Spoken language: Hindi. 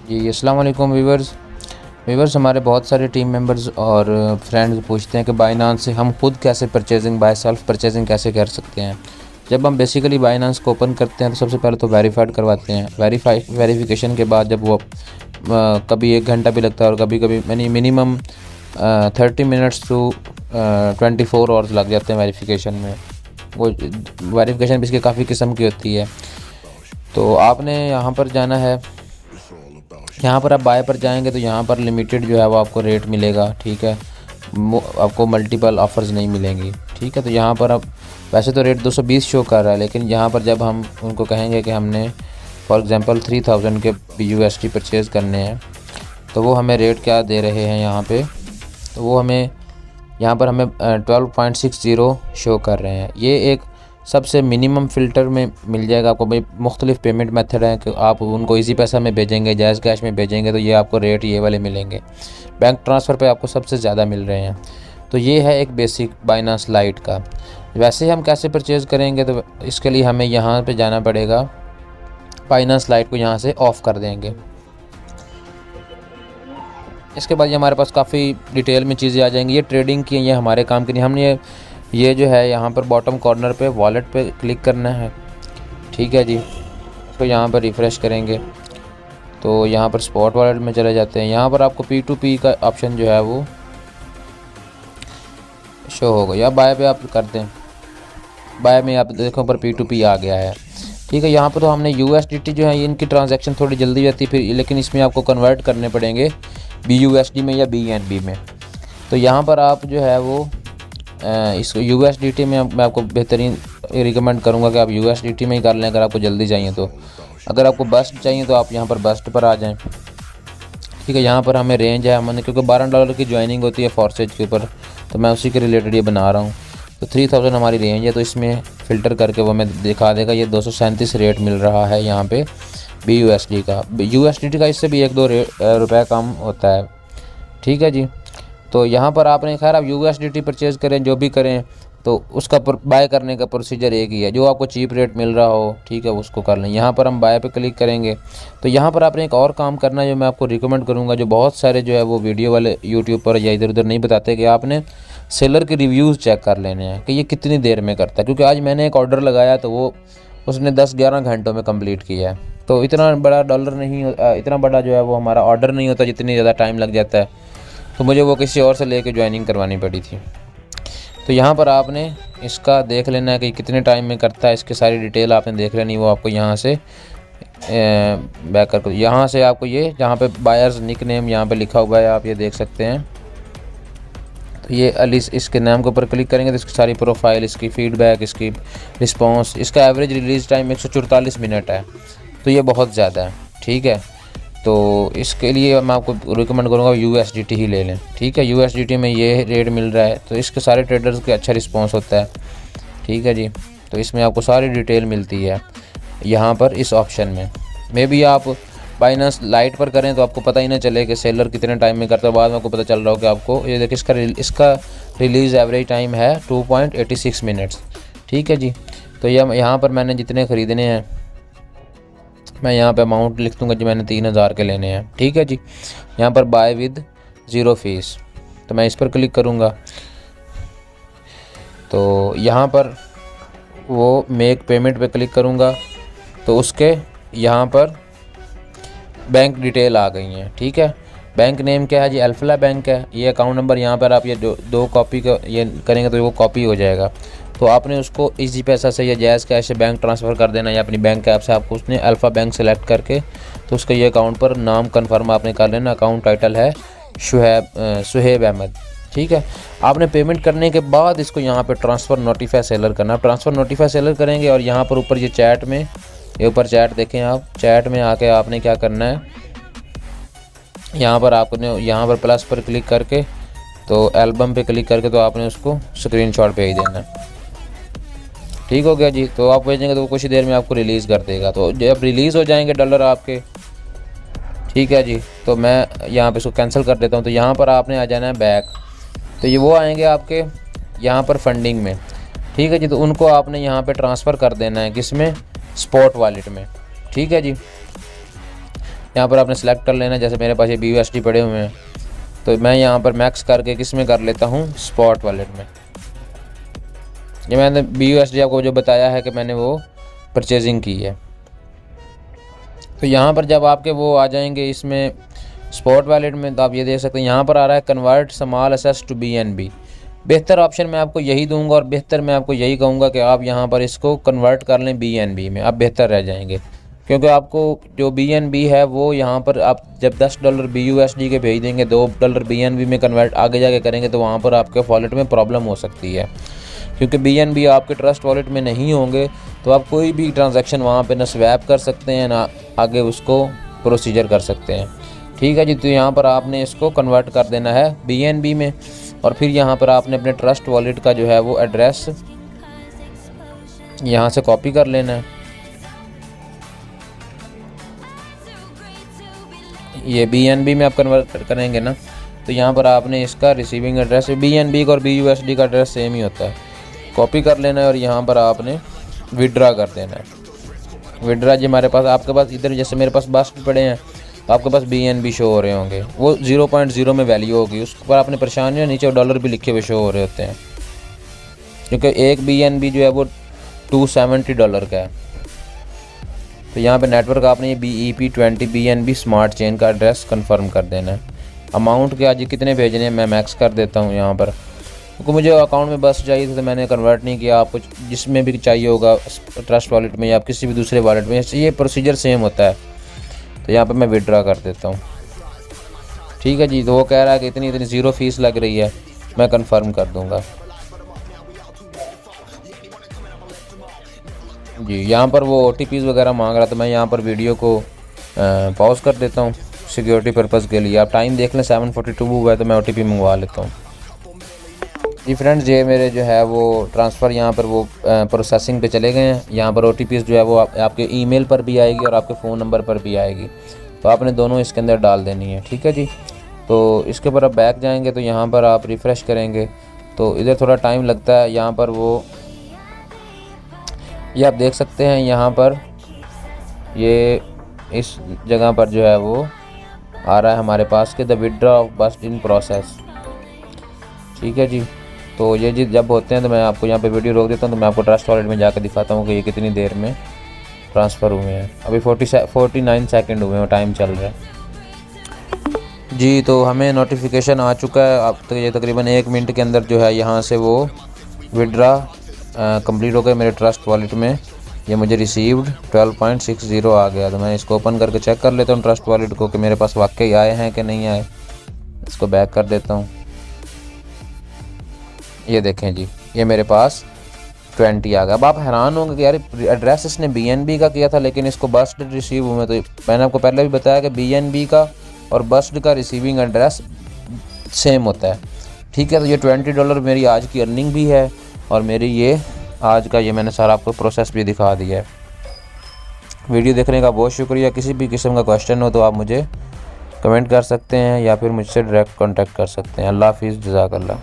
जी अस्सलाम वालेकुम वीवर्स हमारे बहुत सारे टीम मेंबर्स और फ्रेंड्स पूछते हैं कि बाइनांस से हम खुद कैसे परचेजिंग बाय सेल्फ परचेजिंग कैसे कर सकते हैं। जब हम बेसिकली बाइनांस को ओपन करते हैं तो सबसे पहले तो वेरीफाइड करवाते हैं। वेरिफिकेशन के बाद जब वो कभी 1 घंटा भी लगता है और कभी कभी मिनिमम 30 मिनट्स टू 24 आवर्स लग जाते हैं वेरिफिकेशन में। वो वेरिफिकेशन भी इसकी काफ़ी किस्म की होती है। तो आपने यहाँ पर जाना है, यहाँ पर आप बाय पर जाएंगे तो यहाँ पर लिमिटेड जो है वो आपको रेट मिलेगा। ठीक है, आपको मल्टीपल ऑफ़र्स नहीं मिलेंगी। ठीक है, तो यहाँ पर अब वैसे तो रेट 220 शो कर रहा है, लेकिन यहाँ पर जब हम उनको कहेंगे कि हमने फॉर एग्ज़ाम्पल 3000 के USD परचेज़ करने हैं तो वो हमें रेट क्या दे रहे हैं यहाँ पे, तो वो हमें यहाँ पर हमें 12.60 शो कर रहे हैं। ये एक सबसे मिनिमम फ़िल्टर में मिल जाएगा आपको। भाई मुख्तलिफ़ पेमेंट मेथड हैं कि आप उनको इजी पैसा में भेजेंगे, जायज़ कैश में भेजेंगे तो ये आपको रेट ये वाले मिलेंगे। बैंक ट्रांसफ़र पे आपको सबसे ज़्यादा मिल रहे हैं। तो ये है एक बेसिक बाइनांस लाइट का। वैसे हम कैसे परचेज़ करेंगे, तो इसके लिए हमें यहाँ पे जाना पड़ेगा। बाइनांस लाइट को यहाँ से ऑफ़ कर देंगे। इसके बाद ये हमारे पास काफ़ी डिटेल में चीज़ें आ जाएंगी। ये ट्रेडिंग की, ये हमारे काम की नहीं। हमने ये जो है यहाँ पर बॉटम कॉर्नर पे वॉलेट पे क्लिक करना है। ठीक है जी, इसको यहाँ पर रिफ़्रेश करेंगे तो यहाँ पर स्पॉट वॉलेट में चले जाते हैं। यहाँ पर आपको P2P का ऑप्शन जो है वो शो होगा, या बाय पे आप कर दें। बाय में आप देखो पर P2P आ गया है। ठीक है, यहाँ पर तो हमने USDT जो है इनकी ट्रांजैक्शन थोड़ी जल्दी जाती है फिर, लेकिन इसमें आपको कन्वर्ट करने पड़ेंगे BUSD में या BNB में। तो यहाँ पर आप जो है वो इसको USDT में मैं आपको बेहतरीन रिकमेंड करूँगा कि आप USDT में ही कर लें अगर आपको जल्दी चाहिए तो। अगर आपको बस्ट चाहिए तो आप यहाँ पर बस्ट पर आ जाएं। ठीक है, यहाँ पर हमें रेंज है, हमने क्योंकि $12 की ज्वाइनिंग होती है फॉर्सेज के ऊपर, तो मैं उसी के रिलेटेड ये बना रहा हूँ। तो 3000 हमारी रेंज है, तो इसमें फ़िल्टर करके वो हमें दिखा देगा। ये 237 रेट मिल रहा है यहाँ पे BUSD का। USDT का इससे भी 1-2 रुपये कम होता है। ठीक है जी, तो यहाँ पर आपने खैर आप USDT परचेज़ करें जो भी करें तो उसका बाय करने का प्रोसीजर एक ही है, जो आपको चीप रेट मिल रहा हो। ठीक है, उसको कर लें। यहाँ पर हम बाय पे क्लिक करेंगे तो यहाँ पर आपने एक और काम करना है जो मैं आपको रिकमेंड करूँगा, जो बहुत सारे जो है वो वीडियो वाले यूट्यूब पर या इधर उधर नहीं बताते, कि आपने सेलर के रिव्यूज़ चेक कर लेने हैं कि ये कितनी देर में करता है। क्योंकि आज मैंने एक ऑर्डर लगाया तो वो उसने 10-11 घंटों में कंप्लीट किया है। तो इतना बड़ा डॉलर नहीं, इतना बड़ा जो है वो हमारा ऑर्डर नहीं होता जितनी ज़्यादा टाइम लग जाता है। तो मुझे वो किसी और से लेके ज्वाइनिंग करवानी पड़ी थी। तो यहाँ पर आपने इसका देख लेना है कि कितने टाइम में करता है। इसकी सारी डिटेल आपने देख लेनी, वो आपको यहाँ से बैक कर, यहाँ से आपको ये जहाँ पे बायर्स निक नेम यहाँ पे लिखा हुआ है आप ये देख सकते हैं। तो ये अली इसके नाम के ऊपर क्लिक करेंगे तो इसकी सारी प्रोफाइल, इसकी फ़ीडबैक, इसकी रिस्पॉन्स, इसका एवरेज रिलीज़ टाइम 144 मिनट है। तो ये बहुत ज़्यादा है। ठीक है, तो इसके लिए मैं आपको रिकमेंड करूँगा USDT ही ले लें। ठीक है, USDT में ये रेट मिल रहा है तो इसके सारे ट्रेडर्स के अच्छा रिस्पांस होता है। ठीक है जी, तो इसमें आपको सारी डिटेल मिलती है यहाँ पर इस ऑप्शन में। मे भी आप बाइनांस लाइट पर करें तो आपको पता ही ना चले कि सेलर कितने टाइम में करता है। बाद में आपको पता चल रहा हो कि आपको ये देखिए इसका रिलीज़ एवरेज टाइम है 2.86 मिनट्स। ठीक है जी, तो यहाँ पर मैंने जितने ख़रीदने हैं मैं यहाँ पे अमाउंट लिख दूँगा जो मैंने 3000 के लेने हैं। ठीक है जी, यहाँ पर बाय विद 0 फीस, तो मैं इस पर क्लिक करूँगा तो यहाँ पर वो मेक पेमेंट पे क्लिक करूँगा तो उसके यहाँ पर बैंक डिटेल आ गई हैं। ठीक है, बैंक नेम क्या है जी, अल्फला बैंक है। ये अकाउंट नंबर यहाँ पर आप ये दो कॉपी का ये करेंगे तो वो कॉपी हो जाएगा। तो आपने उसको इजी पैसा से या जायज़ कैश से बैंक ट्रांसफ़र कर देना, या अपनी बैंक ऐप से आपको उसने अल्फ़ा बैंक सेलेक्ट करके तो उसके ये अकाउंट पर नाम कन्फर्म आपने कर लेना। अकाउंट टाइटल है सुहेब अहमद। ठीक है, आपने पेमेंट करने के बाद इसको यहाँ पे ट्रांसफ़र नोटिफाई सेलर करना। ट्रांसफ़र नोटिफाई सेलर करेंगे और यहाँ पर ऊपर ये चैट में, ये ऊपर चैट देखें आप, चैट में आके आपने क्या करना है, यहाँ पर आपने यहाँ पर प्लस पर क्लिक करके तो एल्बम पे क्लिक करके तो आपने उसको स्क्रीनशॉट भेज देना। ठीक हो गया जी, तो आप भेजेंगे तो कुछ ही देर में आपको रिलीज़ कर देगा। तो जब रिलीज़ हो जाएंगे डॉलर आपके, ठीक है जी, तो मैं यहाँ पे इसको कैंसिल कर देता हूँ। तो यहाँ पर आपने आ जाना है बैक, तो ये वो आएंगे आपके यहाँ पर फंडिंग में। ठीक है जी, तो उनको आपने यहाँ पे ट्रांसफ़र कर देना है, किस में, स्पॉट वॉलेट में। ठीक है जी, यहाँ पर आपने सेलेक्ट कर लेना। जैसे मेरे पास ये BUSD पड़े हुए हैं तो मैं यहाँ पर मैक्स करके किस में कर लेता हूँ, स्पॉट वॉलेट में। ये मैंने BUSD आपको जो बताया है कि मैंने वो परचेजिंग की है। तो यहाँ पर जब आपके वो आ जाएंगे इसमें स्पॉट वॉलेट में, तो आप ये देख सकते हैं यहाँ पर आ रहा है convert small assets to BNB। बेहतर ऑप्शन मैं आपको यही दूंगा और बेहतर मैं आपको यही कहूँगा कि आप यहाँ पर इसको कन्वर्ट कर लें BNB में, आप बेहतर रह जाएंगे। क्योंकि आपको जो BNB है वो यहाँ पर आप जब $10 BUSD के भेज देंगे, $2 BNB में कन्वर्ट आगे जाके करेंगे तो वहाँ पर आपके वॉलेट में प्रॉब्लम हो सकती है। क्योंकि BNB आपके ट्रस्ट वॉलेट में नहीं होंगे तो आप कोई भी ट्रांजैक्शन वहाँ पे ना स्वैप कर सकते हैं ना आगे उसको प्रोसीजर कर सकते हैं। ठीक है जी, तो यहाँ पर आपने इसको कन्वर्ट कर देना है BNB में और फिर यहाँ पर आपने अपने ट्रस्ट वॉलेट का जो है वो एड्रेस यहाँ से कॉपी कर लेना है। ये BNB में आप कन्वर्ट करेंगे ना, तो यहाँ पर आपने इसका रिसीविंग एड्रेस, BNB का और BUSD का एड्रेस सेम ही होता है, कॉपी कर लेना है और यहाँ पर आपने विड्रा कर देना है। विड्रा जी हमारे पास, आपके पास इधर जैसे मेरे पास BUSD पड़े हैं तो आपके पास BNB शो हो रहे होंगे, वो 0.0 में वैल्यू होगी, उस पर आपने परेशान नहीं, नीचे डॉलर भी लिखे हुए शो हो रहे होते हैं। क्योंकि एक BNB जो है वो $270 का है। तो यहाँ पे नेटवर्क आपने ये BEP20 BNB स्मार्ट चेन का एड्रेस कंफर्म कर देना है। अमाउंट के आज कितने भेजने हैं मैं मैक्स कर देता हूँ यहाँ पर, क्योंकि मुझे अकाउंट में बस चाहिए थी तो मैंने कन्वर्ट नहीं किया। आपको जिसमें भी चाहिए होगा ट्रस्ट वॉलेट में या किसी भी दूसरे वॉलेट में, ये प्रोसीजर सेम होता है। तो यहाँ पे मैं विड्रा कर देता हूँ। ठीक है जी, तो वो कह रहा है कि इतनी 0 फीस लग रही है, मैं कंफर्म कर दूँगा जी। यहाँ पर वो OTPs वगैरह मांग रहा, तो मैं यहाँ पर वीडियो को पॉज कर देता हूँ सिक्योरिटी पर्पज़ के लिए। आप टाइम देख लें, 7:42 हुआ है, तो मैं OTP मंगवा लेता हूँ जी। फ्रेंड्स, ये मेरे जो है वो ट्रांसफ़र यहाँ पर वो प्रोसेसिंग पे चले गए हैं। यहाँ पर OTPs जो है वो आपके ईमेल पर भी आएगी और आपके फ़ोन नंबर पर भी आएगी, तो आपने दोनों इसके अंदर डाल देनी है। ठीक है जी, तो इसके ऊपर आप बैक जाएंगे तो यहाँ पर आप रिफ़्रेश करेंगे तो इधर थोड़ा टाइम लगता है। यहाँ पर वो ये आप देख सकते हैं, यहाँ पर ये इस जगह पर जो है वो आ रहा है हमारे पास कि the withdraw of BUSD in process. ठीक है जी, तो ये जी जब होते हैं तो मैं आपको यहाँ पे वीडियो रोक देता हूँ, तो मैं आपको ट्रस्ट वॉलेट में जाकर दिखाता हूँ कि ये कितनी देर में ट्रांसफ़र हुए हैं। अभी 49 सेकंड हुए हैं, टाइम चल रहा है जी। तो हमें नोटिफिकेशन आ चुका है, अब तक ये तकरीबन 1 मिनट के अंदर जो है यहाँ से वो विड्रा कंप्लीट हो गया मेरे ट्रस्ट वॉलेट में। ये मुझे रिसीव्ड 12.60 आ गया। तो मैं इसको ओपन करके चेक कर लेता हूँ ट्रस्ट वॉलेट को कि मेरे पास वाकई आए हैं कि नहीं आए। इसको बैक कर देता हूँ। ये देखें जी, ये मेरे पास 20 आ गया। अब आप हैरान होंगे कि यार एड्रेस इसने BNB का किया था लेकिन इसको BUSD रिसीव हुए। तो मैंने आपको पहले भी बताया कि BNB का और BUSD का रिसीविंग एड्रेस सेम होता है। ठीक है, तो ये $20 मेरी आज की अर्निंग भी है और मेरी ये आज का ये मैंने सारा आपको प्रोसेस भी दिखा दिया है। वीडियो देखने का बहुत शुक्रिया। किसी भी किस्म का क्वेश्चन हो तो आप मुझे कमेंट कर सकते हैं या फिर मुझसे डायरेक्ट कांटेक्ट कर सकते हैं। अल्लाह हाफिज़, जज़ाकल्लाह।